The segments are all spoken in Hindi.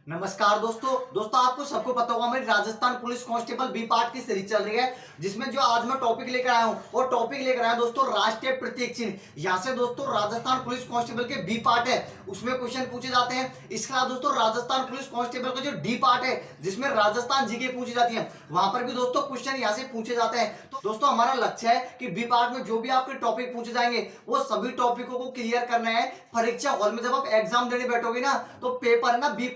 नमस्कार दोस्तों आपको सबको पता होगा मेरी Rajasthan police constable B part की सीरीज चल रही है, जिसमें जो आज मैं टॉपिक लेकर आया हूं वो टॉपिक लेकर आया दोस्तों राष्ट्रीय प्रतीक चिन्ह। यहां से दोस्तों राजस्थान पुलिस कांस्टेबल के बी पार्ट है उसमें क्वेश्चन पूछे जाते हैं। इसके अलावा दोस्तों राजस्थान पुलिस कांस्टेबल का जो डी पार्ट है जिसमें राजस्थान जीके पूछी जाती है, वहां पर भी दोस्तों क्वेश्चन यहाँ से पूछे जाते हैं। तो दोस्तों हमारा लक्ष्य है कि बी पार्ट में जो भी आपके टॉपिक पूछे जाएंगे वो सभी टॉपिकों को क्लियर करना है। परीक्षा हॉल में जब आप एग्जाम देने बैठोगे ना तो पेपर है ना बी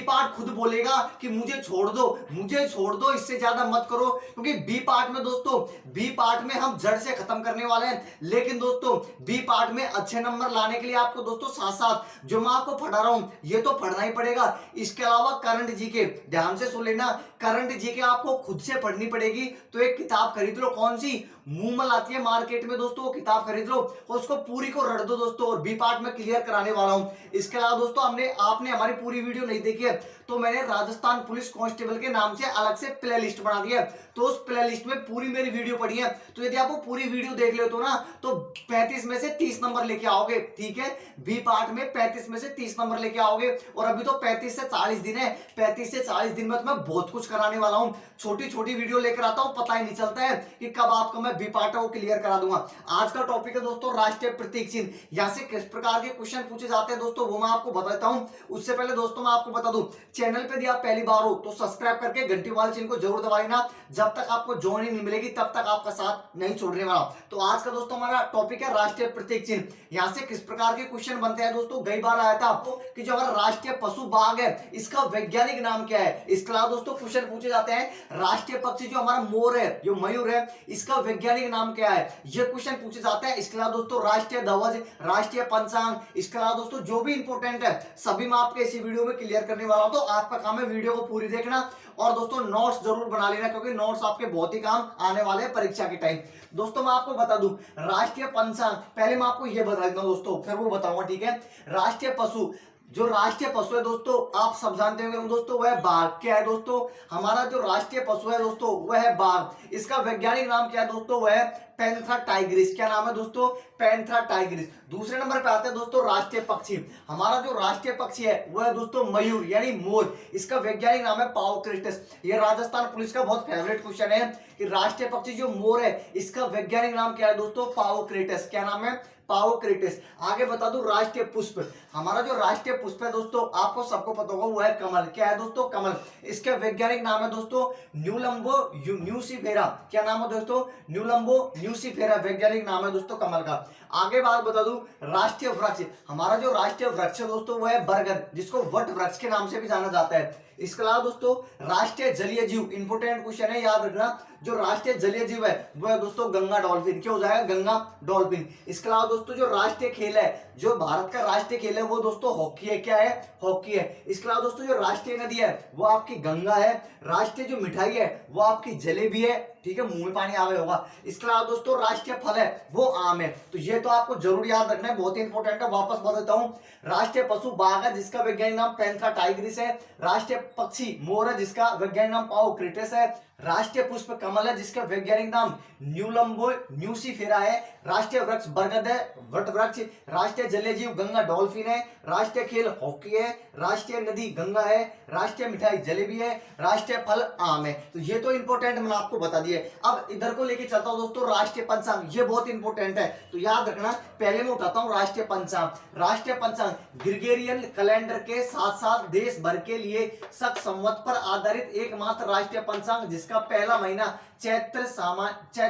पार्ट खुद बोलेगा कि मुझे छोड़ दो, इससे ज्यादा मत करो, क्योंकि बी पार्ट में दोस्तों बी पार्ट में हम जड़ से खत्म करने वाले हैं। लेकिन दोस्तों बी पार्ट में अच्छे नंबर लाने के लिए आपको दोस्तों साथ साथ जो मैं आपको पढ़ा रहा हूं ये तो पढ़ना ही पड़ेगा। इसके अलावा करंट जीके ध्यान से सुन लेना, करंट जीके आपको खुद से पढ़नी पड़ेगी। तो एक किताब खरीद लो, कौन सी मूमल आती है मार्केट में दोस्तों, वो किताब खरीद लो और उसको पूरी को रट दो दोस्तों, और बी पार्ट में क्लियर कराने वाला हूं। इसके अलावा दोस्तों आपने हमारी पूरी वीडियो नहीं देखी है तो मैंने राजस्थान पुलिस कांस्टेबल के नाम से अलग से प्ले लिस्ट बना दी है, तो उस प्ले लिस्ट में पूरी मेरी वीडियो पड़ी है। तो यदि आप वो पूरी वीडियो देख लेते हो ना तो 35 में से 30 नंबर लेके आओगे। ठीक है, बी पार्ट में 35 में से 30 नंबर लेके आओगे। और अभी तो 35 से 40 दिन है, 35 से 40 दिन में तो मैं बहुत कुछ कराने वाला हूं। छोटी छोटी वीडियो लेकर आता हूं, पता ही नहीं चलता है कि कब आपको मैं बी पार्ट को क्लियर करा दूंगा। आज का टॉपिक है दोस्तों राष्ट्रीय प्रतीक चिन्ह। यहां से किस प्रकार के क्वेश्चन पूछे जाते हैं दोस्तों वो मैं आपको बताता हूं। उससे पहले दोस्तों मैं आपको बता दूं, चैनल पे यदि आप पहली बार हो तो सब्सक्राइब करके घंटी वाले चिन्ह को जरूर दबा लेना। जब तक आपको ज्वाइनिंग नहीं मिलेगी तब तक आपका साथ नहीं छोड़ने वाला। तो आज का दोस्तों हमारा टॉपिक है राष्ट्रीय प्रतीक चिन्ह। यहां से किस प्रकार के क्वेश्चन बनते हैं दोस्तों, कई बार आया था आपको कि जो हमारा राष्ट्रीय पशु बाघ है इसका वैज्ञानिक नाम क्या है। इसके अलावा दोस्तों क्वेश्चन पूछे जाते हैं राष्ट्रीय पक्षी जो हमारा मोर है, जो मयूर है, इसका वैज्ञानिक नाम क्या है, ये क्वेश्चन पूछे जाते हैं। इसके अलावा दोस्तों राष्ट्रीय ध्वज, राष्ट्रीय पंचांग, इसके अलावा दोस्तों जो भी इंपॉर्टेंट है सभी मैं आपके इसी वीडियो में क्लियर करने वाला हूं। तो आपका काम है वीडियो को पूरी देखना और दोस्तों नोट्स जरूर बना लेना, क्योंकि नोट्स आपके बहुत ही काम आने वाले हैं परीक्षा के टाइम। दोस्तों मैं आपको बता दूं राष्ट्रीय पंचांग, पहले मैं आपको यह बता देता हूं दोस्तों, फिर वो बताऊंगा। ठीक है, राष्ट्रीय पशु, जो राष्ट्रीय पशु है दोस्तों आप सब जानते होंगे दोस्तों वह बाघ। क्या है दोस्तों, हमारा जो राष्ट्रीय पशु है दोस्तों वह है बाघ। इसका वैज्ञानिक नाम क्या है दोस्तों, वह है पैंथरा टाइग्रिस। क्या नाम है दोस्तों, पैंथरा टाइग्रिस। दूसरे नंबर पे आते हैं दोस्तों राष्ट्रीय पक्षी। हमारा जो राष्ट्रीय पक्षी है वह है दोस्तों मयूर यानी मोर। इसका वैज्ञानिक नाम है पाओक्रेटस। ये राजस्थान पुलिस का बहुत फेवरेट क्वेश्चन है कि राष्ट्रीय पक्षी जो मोर है इसका वैज्ञानिक नाम क्या है दोस्तों, पाओक्रेटस। क्या नाम है, पाओक्रेटस। आगे बता दूं राष्ट्रीय पुष्प, हमारा जो राष्ट्रीय पुष्प है दोस्तों आपको सबको पता होगा वो है कमल। क्या है दोस्तों, कमल। इसका वैज्ञानिक नाम है दोस्तों न्यूलंबो न्यूसीफेरा। क्या नाम है दोस्तों, न्यूलंबो न्यूसीफेरा वैज्ञानिक नाम है दोस्तों कमल का। आगे बात बता दूं राष्ट्रीय वृक्ष, हमारा जो राष्ट्रीय वृक्ष है दोस्तों वो है बरगद, जिसको वट वृक्ष के नाम से भी जाना जाता है। इसके अलावा दोस्तों राष्ट्रीय जलीय जीव, इंपोर्टेंट क्वेश्चन है याद रखना, जो राष्ट्रीय जलीय जीव है वो है दोस्तों गंगा डॉल्फिन। क्या हो जाएगा, गंगा डॉल्फिन। इसके अलावा दोस्तों जो राष्ट्रीय खेल है, जो भारत का राष्ट्रीय खेल है वो दोस्तों हॉकी है। क्या है, हॉकी है। इसके अलावा दोस्तों जो राष्ट्रीय नदी है वो आपकी गंगा है। राष्ट्रीय जो मिठाई है वो आपकी जलेबी है। ठीक है, मुंह में पानी आ गया होगा। इसके अलावा दोस्तों राष्ट्रीय फल है वो आम है। तो ये तो आपको जरूर याद रखना है, बहुत ही इंपॉर्टेंट है। वापस बता देता हूं, राष्ट्रीय पशु बाघ है जिसका वैज्ञानिक नाम पैंथरा टाइग्रिस है। राष्ट्रीय पक्षी मोर है जिसका वैज्ञानिक नाम पाओक्रेटस है। राष्ट्रीय पुष्प कमल है जिसका वैज्ञानिक नाम न्यूलंबो न्यूसीफेरा है। राष्ट्रीय वृक्ष बरगद है, वट वृक्ष। राष्ट्रीय जलीय जीव गंगा डॉल्फिन है। राष्ट्रीय खेल हॉकी है। राष्ट्रीय नदी गंगा है। राष्ट्रीय मिठाई जलेबी है। राष्ट्रीय फल आम है। तो ये तो इंपॉर्टेंट मैंने आपको बता दिए। अब इधर को लेके चलता हूं दोस्तों राष्ट्रीय पंचांग, ये बहुत इंपॉर्टेंट है तो याद रखना। पहले मैं उठाता हूं राष्ट्रीय पंचांग। राष्ट्रीय पंचांग ग्रिगोरियन कैलेंडर के साथ साथ देश भर के लिए शक संवत पर आधारित एकमात्र राष्ट्रीय पंचांग जिसका पहला महीना चैत्र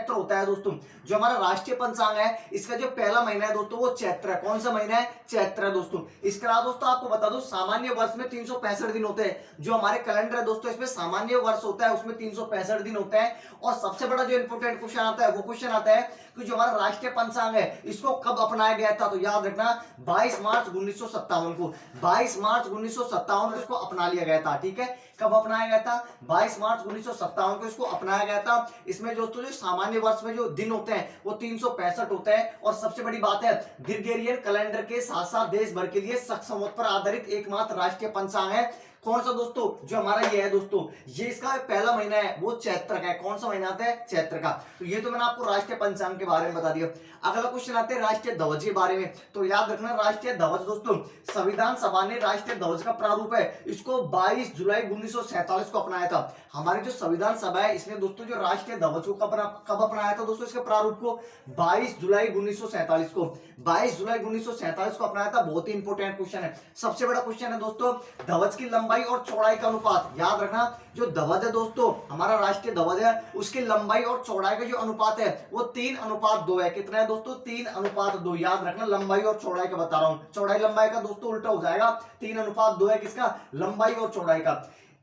होता है दोस्तों। जो हमारा राष्ट्रीय पंचांग है इसका जो पहला महीना है दोस्तों वो चैत्र है। कौन सा महीना है, चैत्र है दोस्तों। इसके अलावा दोस्तों आपको बता दूं सामान्य वर्ष में 365 दिन होते हैं। जो हमारे कैलेंडर है दोस्तों इसमें सामान्य वर्ष होता है उसमें 365 दिन होते हैं। और सबसे बड़ा जो इंपोर्टेंट क्वेश्चन आता है वो क्वेश्चन आता है कि जो हमारा राष्ट्रीय पंचांग है इसको कब अपनाया गया था। तो याद रखना 22 मार्च 1957 को, 22 मार्च 1957 को इसको अपना लिया गया था। ठीक है, कब अपनाया गया था, 22 मार्च 1957 को इसको अपनाया गया था। इसमें दोस्तों जो सामान्य वर्ष में जो दिन होते हैं वो 365 होते हैं। और सबसे बड़ी बात है ग्रिगोरियन कैलेंडर के साथ साथ देश भर के लिए शक संवत पर आधारित एकमात्र राष्ट्रीय पंचांग है। कौन सा दोस्तों, जो हमारा ये है दोस्तों, ये इसका पहला महीना है वो चैत्र का है। कौन सा महीना आता है, चैत्र का। तो ये तो मैंने आपको राष्ट्रीय पंचांग के बारे में बता दिया। अगला क्वेश्चन आते हैं राष्ट्रीय ध्वज के बारे में। तो याद रखना राष्ट्रीय ध्वज दोस्तों, संविधान सभा ने राष्ट्रीय ध्वज का प्रारूप है इसको 22 जुलाई 1947 को अपनाया था। हमारी जो संविधान सभा है इसने दोस्तों जो राष्ट्रीय ध्वज को कब अपनाया था दोस्तों, इसके प्रारूप को 22 जुलाई 1947 को, 22 जुलाई 1947 को अपनाया था। बहुत ही इंपॉर्टेंट क्वेश्चन है, सबसे बड़ा क्वेश्चन है दोस्तों। ध्वज की लंबाई और चौड़ाई का अनुपात, याद रखना जो ध्वज है दोस्तों, हमारा राष्ट्रीय ध्वज है, उसकी लंबाई और चौड़ाई का जो अनुपात है वो 3:2 है। कितना है दोस्तों, 3:2। याद रखना लंबाई और चौड़ाई का बता रहा हूं, चौड़ाई लंबाई का दोस्तों उल्टा हो जाएगा, 3:2 है किसका, लंबाई और चौड़ाई का।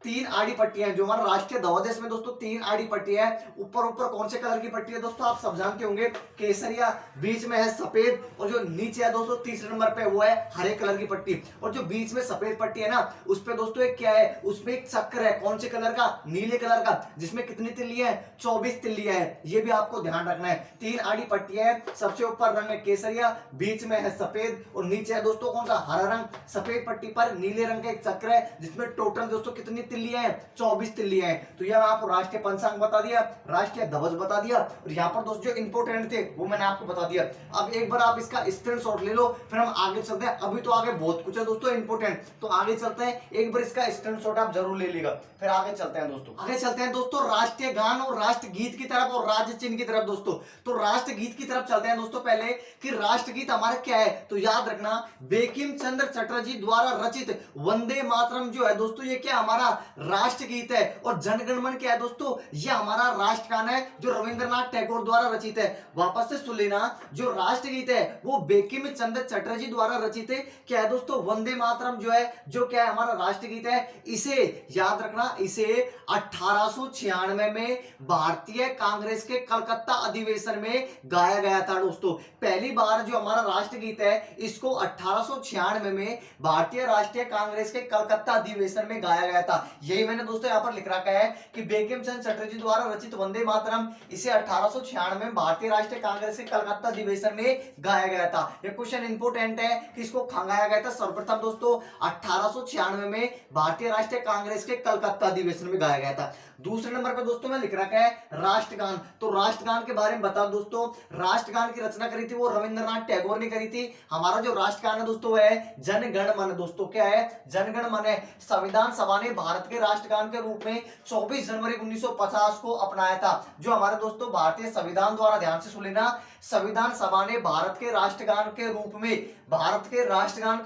3 आड़ी पट्टियां जो हमारा राष्ट्रीय ध्वज है इसमें दोस्तों 3 आड़ी पट्टियां है। ऊपर ऊपर कौन से कलर की पट्टी है दोस्तों, आप सब जानते होंगे, केसरिया, बीच में है सफेद, और जो नीचे है दोस्तों तीसरे नंबर पे वो है हरे कलर की पट्टी। और जो बीच में सफेद पट्टी है ना, उस पे दोस्तों एक क्या है, उसमें एक चक्र है, कौन से कलर का, नीले कलर का, जिसमें कितनी तिल्लियां है, 24 तिल्लियां है। ये भी आपको ध्यान रखना है। 3 आड़ी पट्टियां है, सबसे ऊपर रंग है केसरिया, बीच में है सफेद, और नीचे है दोस्तों कौन सा, हरा रंग। सफेद पट्टी पर नीले रंग का एक चक्र है, जिसमें टोटल दोस्तों कितनी तिल्लियां हैं, 24 तिल्लियां हैं। तो यह आपको राष्ट्रीय पंचांग बता दिया, राष्ट्रीय ध्वज बता दिया, और यहाँ पर दोस्तों जो इंपोर्टेंट थे वो मैंने आपको बता दिया। अब एक बार आप इसका स्क्रीनशॉट ले लो, फिर हम आगे चलते हैं। अभी तो आगे बहुत कुछ है दोस्तों इंपोर्टेंट, तो आगे चलते हैं। एक बार इसका स्क्रीनशॉट आप जरूर ले लीजिएगा, फिर आगे चलते हैं दोस्तों। आगे चलते हैं दोस्तों राष्ट्रीय गान और राष्ट्रगीत की तरफ और राज्य चिन्ह की तरफ दोस्तों। तो राष्ट्रगीत की तरफ चलते हैं दोस्तों। पहले कि राष्ट्रगीत हमारा क्या है, तो याद रखना बंकिम चंद्र चटर्जी द्वारा रचित वंदे मातरम जो है दोस्तों, ये क्या हमारा राष्ट्रगीत है। और जनगणमन क्या है दोस्तों, ये हमारा राष्ट्रगान है जो रविंद्रनाथ टैगोर द्वारा रचित है। वापस से सुन लेना, जो राष्ट्रगीत है वो बंकिम चंद्र चटर्जी द्वारा रचित है। क्या है दोस्तों, वंदे मातरम जो है, जो क्या है हमारा राष्ट्रगीत है। इसे याद रखना, इसे 1896 में भारतीय कांग्रेस के कलकत्ता अधिवेशन में गाया गया था दोस्तों। पहली बार जो हमारा राष्ट्रगीत है इसको 1896 में भारतीय राष्ट्रीय कांग्रेस के कलकत्ता अधिवेशन में गाया गया था। यही मैंने दोस्तों यहाँ पर लिख रखा है कि बंकिम चंद्र चटर्जी द्वारा रचित वंदे मातरम, इसे 1896 में भारतीय राष्ट्रीय कांग्रेस के कलकत्ता अधिवेशन में गाया गया था। यह क्वेश्चन इंपोर्टेंट है कि इसको कहां गाया गया था। सर्वप्रथम दोस्तों 1896 में भारतीय राष्ट्रीय कांग्रेस के कलकत्ता अधिवेशन में गाया गया था। दूसरे नंबर पर दोस्तों मैं लिख रखा है राष्ट्रगान। तो राष्ट्रगान के बारे में बताओ दोस्तों, राष्ट्रगान की रचना करी थी वो रविंद्रनाथ टैगोर ने करी थी। हमारा जो राष्ट्रगान है दोस्तों है जनगण मन दोस्तों। क्या है, जनगण मन है। संविधान सभा ने भारत के राष्ट्रगान के रूप में 24 जनवरी 1950 को अपनाया था। जो हमारे दोस्तों भारतीय संविधान द्वारा, ध्यान से सुन लेना, संविधान सभा ने भारत के राष्ट्रगान के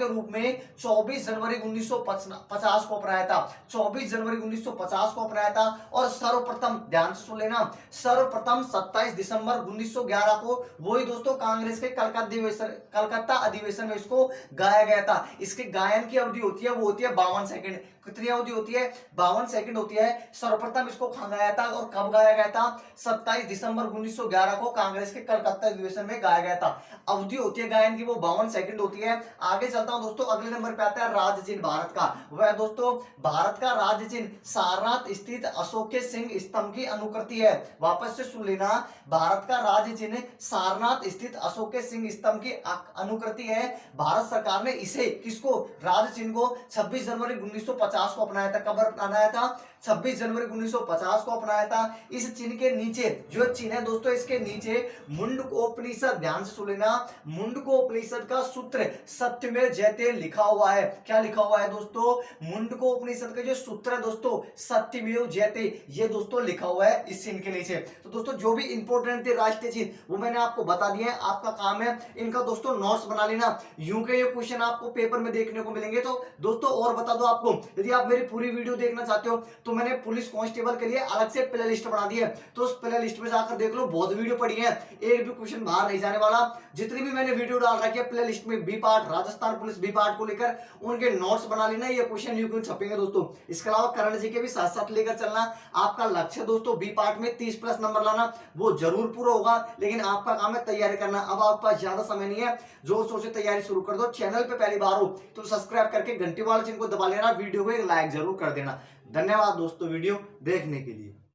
रूप में 24 जनवरी 1950 को अपनाया था। 24 जनवरी 1950 को अपनाया था। और सर्वप्रथम, ध्यान से सुन लेना, सर्वप्रथम 27 दिसंबर 1911 को वही दोस्तों कांग्रेस के कलकत्ता अधिवेशन में इसको गाया गया था। इसके गायन की अवधि होती है वो होती है 52 सेकंड। कितनी अवधि होती है, 52 सेकंड होती है। सर्वप्रथम इसको कहां गाया था और कब गाया गया था, 27 दिसंबर 1911 को कांग्रेस के कलकत्ता अधिवेशन में गाया गया था। अवधि होती है गायन की वो 52 सेकंड होती है। आगे चलता हूं दोस्तों, अगले नंबर पे आता है राज्य चिन्ह भारत का। वह दोस्तों भारत का राज्य चिन्ह सारनाथ स्थित अशोक के सिंह स्तंभ की अनुकृति है। वापस से सुन लेना, भारत का राज्य चिन्ह सारनाथ स्थित अशोक के सिंह स्तंभ की अनुकृति है। भारत सरकार ने इसे, किसको, राज्य चिन्ह को 26 जनवरी 1950 को अपनाया था। कब अपनाया था, 26 जनवरी 1950 को अपनाया था। इस चिन्ह के नीचे जो चिन्ह है दोस्तों, इसके नीचे मुंडकोपनिषद, ध्यान से सुन लेना, मुंडकोपनिषद का सूत्र सत्यमेव जयते लिखा हुआ है। क्या लिखा हुआ है दोस्तों, मुंडकोपनिषद का जो सूत्र है दोस्तों सत्यमेव जयते, ये दोस्तों लिखा हुआ है इस चिन्ह के नीचे। तो दोस्तों जो भी इंपोर्टेंट थे राष्ट्रीय चिन्ह वो मैंने आपको बता दिए हैं। आपका काम है इनका दोस्तों नोट्स बना लेना, यूं के ये क्वेश्चन आपको पेपर में देखने को मिलेंगे। तो दोस्तों और बता दो आपको, यदि आप मेरी पूरी वीडियो देखना चाहते हो तो मैंने पुलिस कांस्टेबल के लिए अलग से प्ले लिस्ट बना दी है, तो उस प्ले लिस्ट में जाकर देख लो, बहुत वीडियो पड़ी है, एक भी क्वेश्चन बाहर नहीं जाने वाला। जितनी भी मैंने वीडियो डाल रखी है प्ले लिस्ट में, B part, Rajasthan police B part को लेकर उनके नोट्स बना लेना, ये क्वेश्चन यूं छपेंगे दोस्तों। इसके अलावा करंट जी के भी साथ साथ लेकर चलना। आपका लक्ष्य दोस्तों बी पार्ट में 30+ नंबर लाना, वो जरूर पूरा होगा, लेकिन आपका काम है तैयारी करना। अब आपके पास ज्यादा समय नहीं है, जोर शोर से तैयारी शुरू कर दो। चैनल पे पहली बार हो तो सब्सक्राइब करके घंटी वाले चिन्ह को दबा लेना, वीडियो को एक लाइक जरूर कर देना। धन्यवाद दोस्तों वीडियो देखने के लिए।